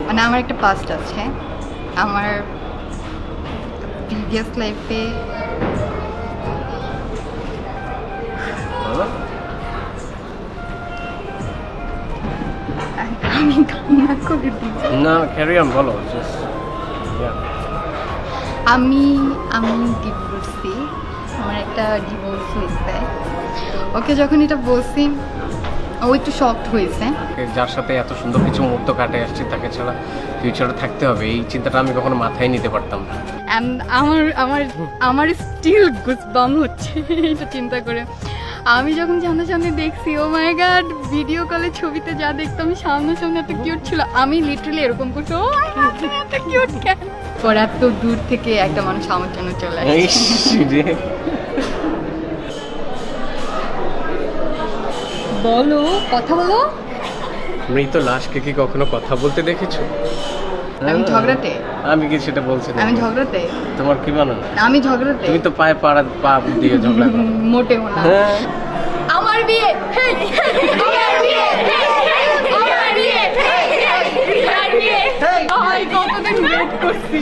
মানে আমার একটা পাস্ট আছে। আমার প্রিভিয়াস লাইফে আমি কান্না করে দিচ্ছি। না ক্যারি অন বলো। আমি ডিভোর্সি, আমার একটা ডিভোর্স হয়েছে। ওকে যখন এটা বলছি ও একটু শকড হয়েছে। যার সাথে এত সুন্দর কিছু মুহূর্ত কাটে আসছে তাকে ছাড়া ফিউচারে থাকতে হবে, এই চিন্তাটা আমি কখনো মাথায় নিতে পারতাম না। অ্যান্ড আমার স্টিল গুজবাম হচ্ছে এটা চিন্তা করে। আমি যখন সামনাসামনি দেখছি, ও মাই গড, ভিডিও কলে ছবিতে যা দেখতাম আমি সামনাসামনি এত কিউট ছিল, আমি লিটারালি এরকম করছি, ও মাই গড তুমি এত কিউট কেন। পর এত দূর থেকে একটা মানুষ আমার জন্য চলে আসছে। বলো, কথা বলো। মৃত লাশকে কি কখনো কথা বলতে দেখেছো? আমি ঝগড়াতে? আমি কি সেটা বলছি না। আমি ঝগড়াতে? তোমার কি মনে হয়? আমি ঝগড়াতে? তুমি তো পায়ে পা দিয়ে ঝগড়া করো। মোটেও না। আমার বিয়ে, হেই, আমার বিয়ে, আমার বিয়ে, আমার বিয়ে। ভাই কতদিন ওয়েট করছি,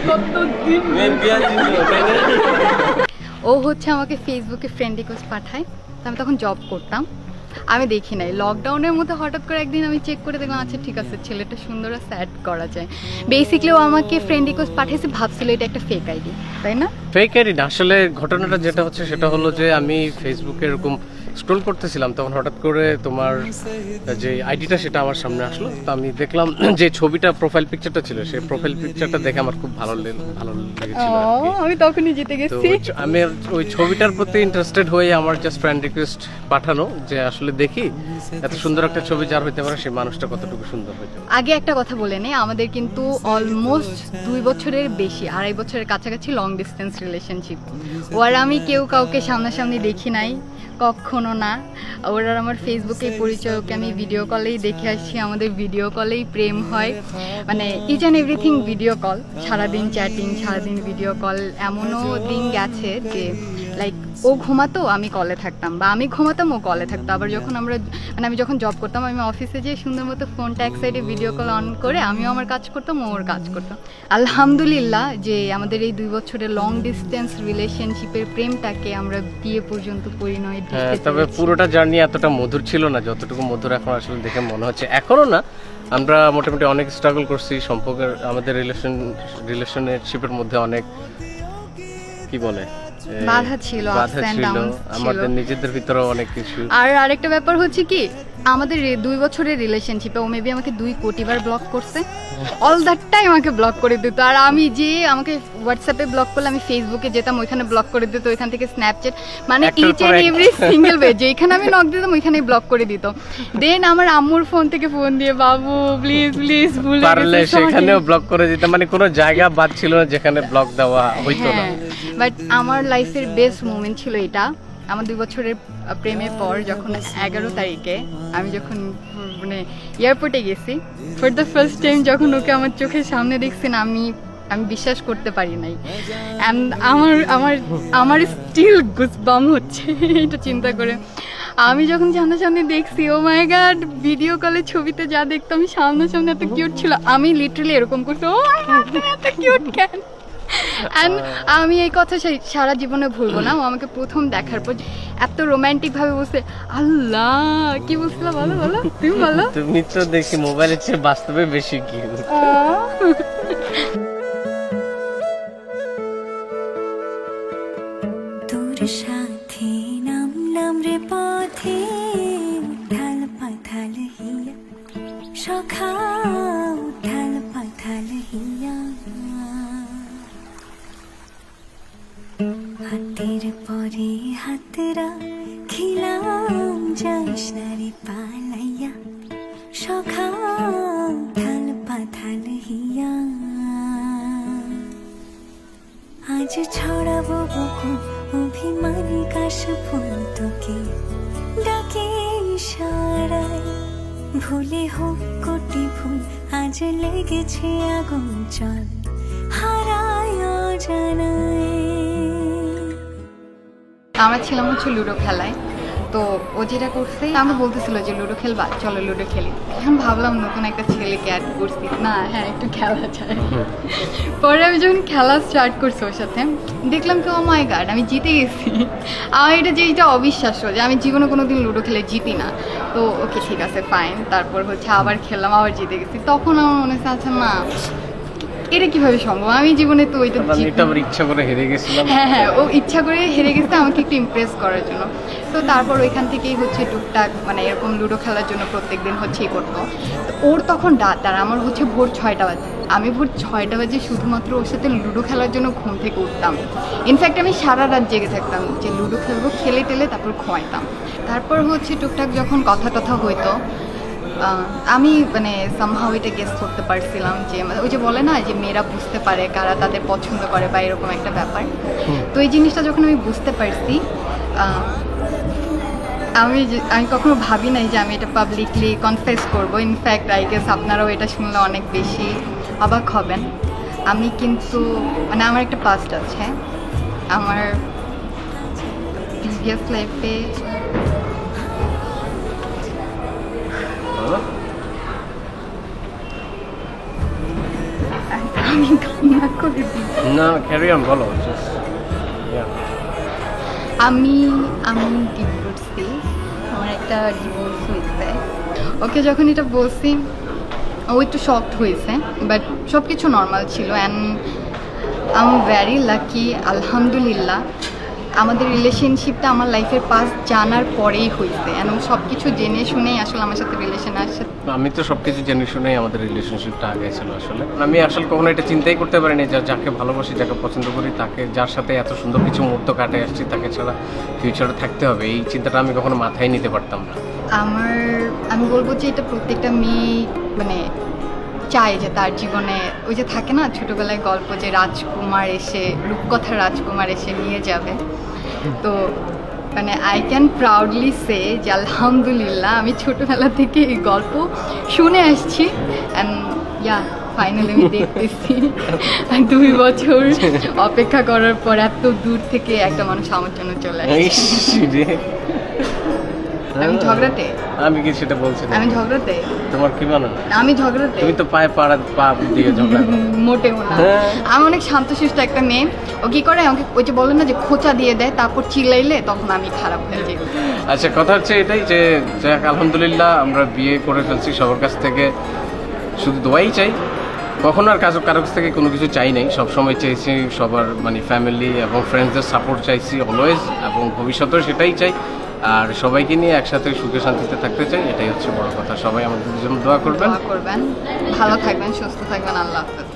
কতদিন। ও হচ্ছে আমাকে ফেসবুকে ফ্রেন্ড রিকোয়েস্ট পাঠায়। তো আমি তখন জব করতাম, আমি দেখি নাই। লকডাউনের মধ্যে হঠাৎ করে একদিন আমি চেক করে দেখলাম, আচ্ছা ঠিক আছে ছেলেটা সুন্দর আছে, অ্যাড করা যায়। বেসিক্যালি ও আমাকে ফ্রেন্ড রিকোয়েস্ট পাঠিয়েছে, ভাবছিল এটা একটা ফেক আইডি, তাই না? ফেক আইডি না, আসলে ঘটনাটা যেটা হচ্ছে সেটা হলো যে আমি ফেসবুকে এরকম স্ক্রল করতেছিলাম, তখন হঠাৎ করে তোমার যে আইডিটা সেটা আমার সামনে আসলো। তো আমি দেখলাম যে ছবিটা প্রোফাইল পিকচারটা ছিল, সেই প্রোফাইল পিকচারটা দেখে আমার খুব ভালো লেগেছিল আর কি। আমি তখনই জিতে তো গেছি। আমি ওই ছবিটার প্রতি ইন্টারেস্টেড হয়ে আমার জাস্ট ফ্রেন্ড রিকোয়েস্ট পাঠানো, যে আসলে দেখি এত সুন্দর একটা ছবি যার হইতে পারে সেই মানুষটা কতটুকু সুন্দর হইতে পারে। আগে একটা কথা বলে নেই, আমাদের কিন্তু অলমোস্ট 2 বছরের বেশি, 2.5 বছরের কাছাকাছি লং ডিস্টেন্স রিলেশনশিপ। ও আর আমি কেউ কাউকে সামনাসামনি দেখি নাই কখনো না। ওর আর আমার ফেসবুকে পরিচয়, ওকে আমি ভিডিও কলেই দেখে আসছি, আমাদের ভিডিও কলেই প্রেম হয়, মানে each and everything video call, সারাদিন চ্যাটিং, সারাদিন ভিডিও কল। এমনও দিন গেছে যে লাইক ও ঘুমাতো আমি কলে থাকতাম, বা আমি ঘুমাতাম ও কলে থাকতো। আবার যখন আমি যখন জব করতাম, আমি অফিসে যেয়ে সুন্দর মতো ফোনটা এক সাইডে ভিডিও কল অন করে আমিও আমার কাজ করতাম, ও ওর কাজ করতাম। আলহামদুলিল্লাহ যে আমাদের এই 2 বছরের লং ডিস্টেন্স রিলেশনশিপের প্রেমটাকে আমরা বিয়ে পর্যন্ত পরিণয় দিতে তবে পেরেছি। পুরোটা জার্নি এতটা মধুর ছিল না যতটুকু মধুর এখন আসলে দেখে মনে হচ্ছে। এখনো না, আমরা মোটামুটি অনেক স্ট্রাগল করছি সম্পর্কের, আমাদের রিলেশনশিপের মধ্যে অনেক কি বলে বাধা ছিল, বাধা ups and ছিল, downs আমাদের ছিল। নিজেদের ভিতরেও অনেক কিছু। আর আরেকটা ব্যাপার হচ্ছে কি, আমাদের 2 বছরের রিলেশনশিপে ও মেবি আমাকে 2 কোটি বার ব্লক করছে, অল দ্যাট টাইম আমাকে ব্লক করে দিত। আর আমি যে আমাকে হোয়াটসঅ্যাপে ব্লক করলে আমি ফেসবুকে যেতাম, ওইখানে ব্লক করে দিত, ওইখান থেকে স্ন্যাপচ্যাট, মানে each and every single way যেখানে আমি নক দিতাম ওইখানেই ব্লক করে দিত। দেন আমার আম্মুর ফোন থেকে ফোন দিয়ে, বাবু প্লিজ প্লিজ ভুলে পারলে সেখানেও ব্লক করে দিতাম, মানে কোনো জায়গা বাদ ছিল না যেখানে ব্লক দেওয়া হইতো না। বাট আমার লাইফের বেস্ট মোমেন্ট ছিল এটা, আমার 2 বছরের প্রেমের পর যখন 11 তারিখে আমি যখন মানে এয়ারপোর্টে গেছি, ফর দ্য ফার্স্ট টাইম যখন ওকে আমার চোখের সামনে দেখছি না, আমি বিশ্বাস করতে পারি নাই। অ্যান্ড আমার স্টিল গুজবাম হচ্ছে এটা চিন্তা করে। আমি যখন সামনাসামনি দেখছি, ও মাই গড, ভিডিও কলে ছবিতে যা দেখতাম আমি সামনাসামনি এত কিউট ছিল, আমি লিটারালি এরকম করছি, ও মাই গড তুমি এত কিউট কেন। অ্যান্ড আমি এই কথা সারা জীবনে ভুলবো না। ও আমাকে প্রথম দেখার পর এত রোমান্টিক ভাবে বলছে, আল্লাহ কি বলছিল বলো বলো, তুমি বলো। তুমি তো দেখি মোবাইলের চেয়ে বাস্তবে বেশি কিউট। তোর সাথে নামলাম রে পথে, উঠাল পাথাল হিয়া সখা, উঠাল পাথাল হিয়া, হাতের পরে হাতরা খিলাম, যাইস না রে পালাইয়া সখা, উঠাল পাথাল হিয়া। আজ ছড়াবো বকুল অভিমানী কাশ ফুল, তোকে ডাকে ইশারায়, ভুলে হোক কোটি ভুল, আজ লেগেছে আগুন চল হারায় অজানায়। আমরা ছিলাম হচ্ছে লুডো খেলায়। তো ও যেটা করছে আমাকে বলতেছিল যে লুডো খেলবা, চলো লুডো খেলি। এখন ভাবলাম নতুন একটা ছেলেকে অ্যাড করছি, না হ্যাঁ একটু খেলা চাই। পরে আমি যখন খেলা স্টার্ট করছি ওর সাথে, দেখলাম কি ও মাই গড আমি জিতে গেছি। আমার এটা যেটা অবিশ্বাস্য যে আমি জীবনে কোনো দিন লুডো খেলে জিতি না। তো ওকে ঠিক আছে ফাইন, তারপর হচ্ছে আবার খেললাম, আবার জিতে গেছি। তখন আমার মনে হচ্ছে আচ্ছা না এটা কিভাবে সম্ভব, আমি জীবনে তো ওইটা আমি এটা আমার ইচ্ছা করে হেরে গেছিলাম। হ্যাঁ হ্যাঁ, ও ইচ্ছা করে হেরে গেছে আমাকে একটু ইমপ্রেস করার জন্য। তো তারপর ওইখান থেকেই হচ্ছে টুকটাক মানে এরকম লুডো খেলার জন্য প্রত্যেকদিন হচ্ছেই করতো। তো ওর তখন রাত, আর আমার হচ্ছে ভোর 6টা বাজে। আমি ভোর 6টা বাজে শুধুমাত্র ওর সাথে লুডো খেলার জন্য ঘুম থেকে উঠতাম। ইনফ্যাক্ট আমি সারা রাত জেগে থাকতাম যে লুডো খেলবো, খেলে টেলে তারপর ঘুমাইতাম। তারপর হচ্ছে টুকটাক যখন কথা টথা হইতো, আমি মানে সামহাও এটা গেস করতে পারছিলাম যে ওই যে বলে না যে মেয়েরা বুঝতে পারে কারা তাদের পছন্দ করে বা এরকম একটা ব্যাপার। তো এই জিনিসটা যখন আমি বুঝতে পারছি, আমি কখনো ভাবি নাই যে আমি এটা পাবলিকলি কনফেস করবো। ইনফ্যাক্ট আই গেস আপনারাও এটা শুনলে অনেক বেশি অবাক হবেন। আমি কিন্তু মানে আমার একটা পাস্ট আছে, আমার প্রিভিয়াস লাইফে আমি কান্না করে দিই। না ক্যারি অন, বলো। আমি ডিভোর্সি, আমার একটা ডিভোর্স হয়েছে। ওকে যখন এটা বলছি ও একটু শকড হয়েছে, বাট সব কিছু নর্মাল ছিল। And I am very lucky, আলহামদুলিল্লাহ। আমাদের রিলেশনশিপটা আমার লাইফের পাস জানার পরেই হয়েছে, এবং সব কিছু জেনে শুনেই আসলে আমার সাথে রিলেশন আসছে। আমি তো সবকিছু জেনে শুনেই আমাদের রিলেশনশিপটা আগে ছিল। আসলে আমি আসলে কখনো এটা চিন্তাই করতে পারিনি যে যাকে ভালোবাসি, যাকে পছন্দ করি, তাকে যার সাথে এত সুন্দর কিছু মুহূর্ত কাটে আসছি, তাকে ছাড়া ফিউচারে থাকতে হবে, এই চিন্তাটা আমি কখনো মাথায় নিতে পারতাম না। আমি বলবো যে এটা প্রত্যেকটা মেয়ে মানে চায় যে তার জীবনে ওই যে থাকে না ছোটবেলায় গল্প যে রাজকুমার এসে, রূপকথার রাজকুমার এসে নিয়ে যাবে। তো মানে আই ক্যান প্রাউডলি সে যে আলহামদুলিল্লাহ আমি ছোটবেলা থেকে এই গল্প শুনে আসছি। অ্যান্ড ইয়া ফাইনালি আমি দেখতেছি 2 বছর অপেক্ষা করার পর এত দূর থেকে একটা মানুষ আমার জন্য চলে আসছে। আমি ঝগড়াতে, আমি কি সেটা বলছি না? আমি ঝগড়াতে তোমার কি মনে হয়? আমি ঝগড়াতে তুমি তো পায়ে পা দিয়ে ঝগড়া করো। মোটেও না। আমি অনেক শান্তশিষ্ট একটা মেয়ে। ও কি করে আমাকে ওই যে বলে না যে খোঁচা দিয়ে দেয়, তারপর চিল্লাইলে তখন আমি খারাপ হয়ে যাই। আচ্ছা, কথা হচ্ছে এটাই যে যাক আলহামদুলিল্লাহ আমরা বিয়ে করে ফেলছি। সবার কাছ থেকে শুধু দোয়াই চাই, কখনো আর কারো কাছ থেকে কোনো কিছু চাই নাই। সবসময় চেয়েছি সবার মানে ফ্যামিলি এবং ফ্রেন্ডসদের সাপোর্ট চাইছি অলওয়েজ, এবং ভবিষ্যতেও সেটাই চাই। আর সবাইকে নিয়ে একসাথে সুখে শান্তিতে থাকতে চাই, এটাই হচ্ছে বড় কথা। সবাই আমাদের জন্য দোয়া করবেন, ভালো থাকবেন, সুস্থ থাকবেন। আল্লাহ হাফেজ।